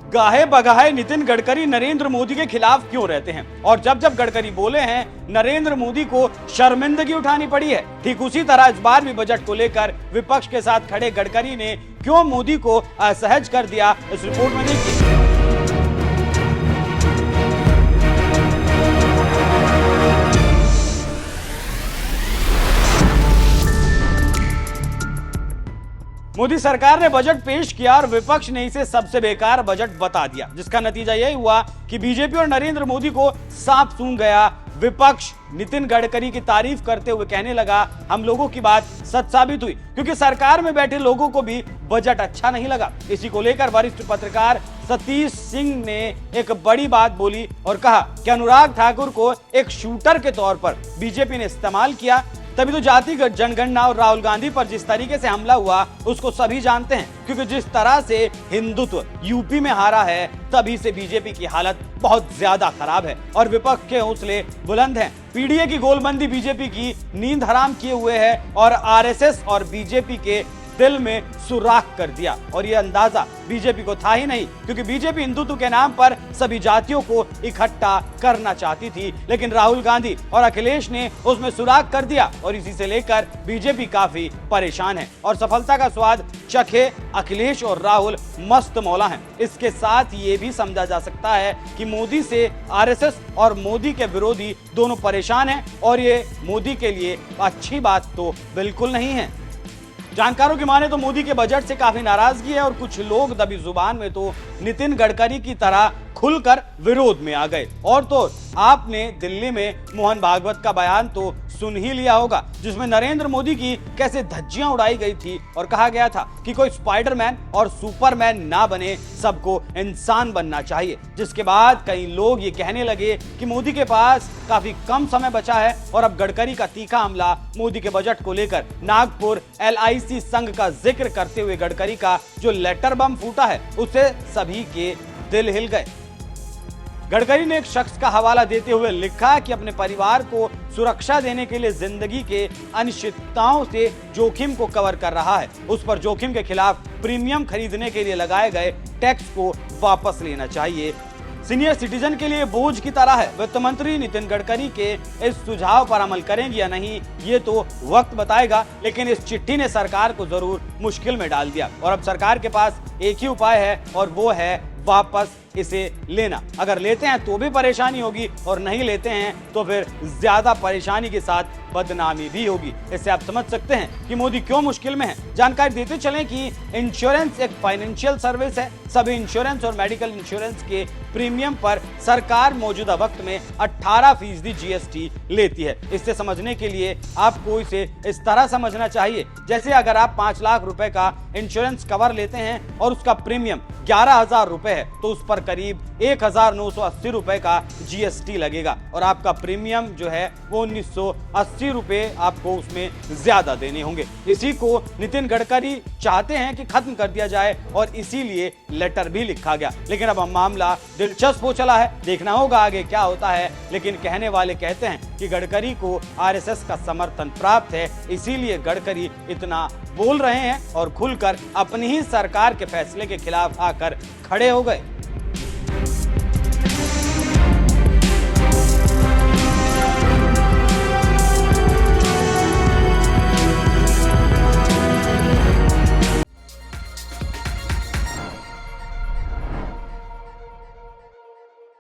गाहे बगाहे नितिन गडकरी नरेंद्र मोदी के खिलाफ क्यों रहते हैं, और जब जब गडकरी बोले हैं नरेंद्र मोदी को शर्मिंदगी उठानी पड़ी है, ठीक उसी तरह इस बार भी बजट को लेकर विपक्ष के साथ खड़े गडकरी ने क्यों मोदी को असहज कर दिया, इस रिपोर्ट में देखिए। मोदी सरकार ने बजट पेश किया और विपक्ष ने इसे सबसे बेकार बजट बता दिया, जिसका नतीजा यही हुआ कि बीजेपी और नरेंद्र मोदी को सांप सूंघ गया। विपक्ष नितिन गडकरी की तारीफ करते हुए कहने लगा, हम लोगों की बात सच साबित हुई, क्योंकि सरकार में बैठे लोगों को भी बजट अच्छा नहीं लगा। इसी को लेकर वरिष्ठ पत्रकार सतीश सिंह ने एक बड़ी बात बोली और कहा कि अनुराग ठाकुर को एक शूटर के तौर पर बीजेपी ने इस्तेमाल किया, तभी तो जातिगत जनगणना और राहुल गांधी पर जिस तरीके से हमला हुआ उसको सभी जानते हैं, क्योंकि जिस तरह से हिंदुत्व यूपी में हारा है तभी से बीजेपी की हालत बहुत ज्यादा खराब है और विपक्ष के हौसले बुलंद हैं। पीडीए की गोलबंदी बीजेपी की नींद हराम किए हुए है और आरएसएस और बीजेपी के दिल में सुराख कर दिया, और यह अंदाजा बीजेपी को था ही नहीं, क्योंकि बीजेपी हिंदुत्व के नाम पर सभी जातियों को इकट्ठा करना चाहती थी, लेकिन राहुल गांधी और अखिलेश ने उसमें सुराख कर दिया और इसी से लेकर बीजेपी काफी परेशान है और सफलता का स्वाद चखे अखिलेश और राहुल मस्त मौला हैं। इसके साथ ये भी समझा जा सकता है कि मोदी से आरएसएस और मोदी के विरोधी दोनों परेशान हैं और ये मोदी के लिए अच्छी बात तो बिल्कुल नहीं है। जानकारों की माने तो मोदी के बजट से काफी नाराजगी है और कुछ लोग दबी जुबान में तो नितिन गडकरी की तरह खुलकर विरोध में आ गए। और तो आपने दिल्ली में मोहन भागवत का बयान तो सुन ही लिया होगा, जिसमें नरेंद्र मोदी की कैसे धज्जियां उड़ाई गई थी और कहा गया था कि कोई स्पाइडरमैन और सुपरमैन ना बने, सबको इंसान बनना चाहिए। जिसके बाद कई लोग ये कहने लगे कि मोदी के पास काफी कम समय बचा है और अब गडकरी का तीखा हमला मोदी के बजट को लेकर नागपुर LIC संघ का जिक्र करते हुए गडकरी का जो लेटर बम फूटा है उससे सभी के दिल हिल गए। गडकरी ने एक शख्स का हवाला देते हुए लिखा कि अपने परिवार को सुरक्षा देने के लिए जिंदगी के अनिश्चितताओं से जोखिम को कवर कर रहा है, उस पर जोखिम के खिलाफ प्रीमियम खरीदने के लिए लगाए गए टैक्स को वापस लेना चाहिए। सीनियर सिटीजन के लिए बोझ की तरह है। वित्त मंत्री नितिन गडकरी के इस सुझाव पर अमल करेंगे या नहीं ये तो वक्त बताएगा, लेकिन इस चिट्ठी ने सरकार को जरूर मुश्किल में डाल दिया और अब सरकार के पास एक ही उपाय है और वो है वापस इसे लेना। अगर लेते हैं तो भी परेशानी होगी और नहीं लेते हैं तो फिर ज्यादा परेशानी के साथ बदनामी भी होगी। इससे आप समझ सकते हैं कि मोदी क्यों मुश्किल में है। जानकारी देते चलें कि इंश्योरेंस एक फाइनेंशियल सर्विस है। सभी इंश्योरेंस और मेडिकल इंश्योरेंस के प्रीमियम पर सरकार मौजूदा वक्त में 18% GST लेती है। इससे समझने के लिए आपको इसे इस तरह समझना चाहिए, जैसे अगर आप 5 लाख रुपए का इंश्योरेंस कवर लेते हैं और उसका प्रीमियम 11,000 रुपए है तो उस पर करीब 1,980 रुपए का GST लगेगा और आपका प्रीमियम जो है वो 1980 रुपए आपको उसमें ज्यादा देने होंगे। इसी को नितिन गडकरी चाहते हैं कि खत्म कर दिया जाए और इसीलिए लेटर भी लिखा गया, लेकिन अब मामला दिलचस्प हो चला है। देखना होगा आगे क्या होता है, लेकिन कहने वाले कहते हैं कि गडकरी को RSS का समर्थन प्राप्त है, इसीलिए गडकरी इतना बोल रहे हैं और खुलकर अपनी ही सरकार के फैसले के खिलाफ आकर खड़े हो गए।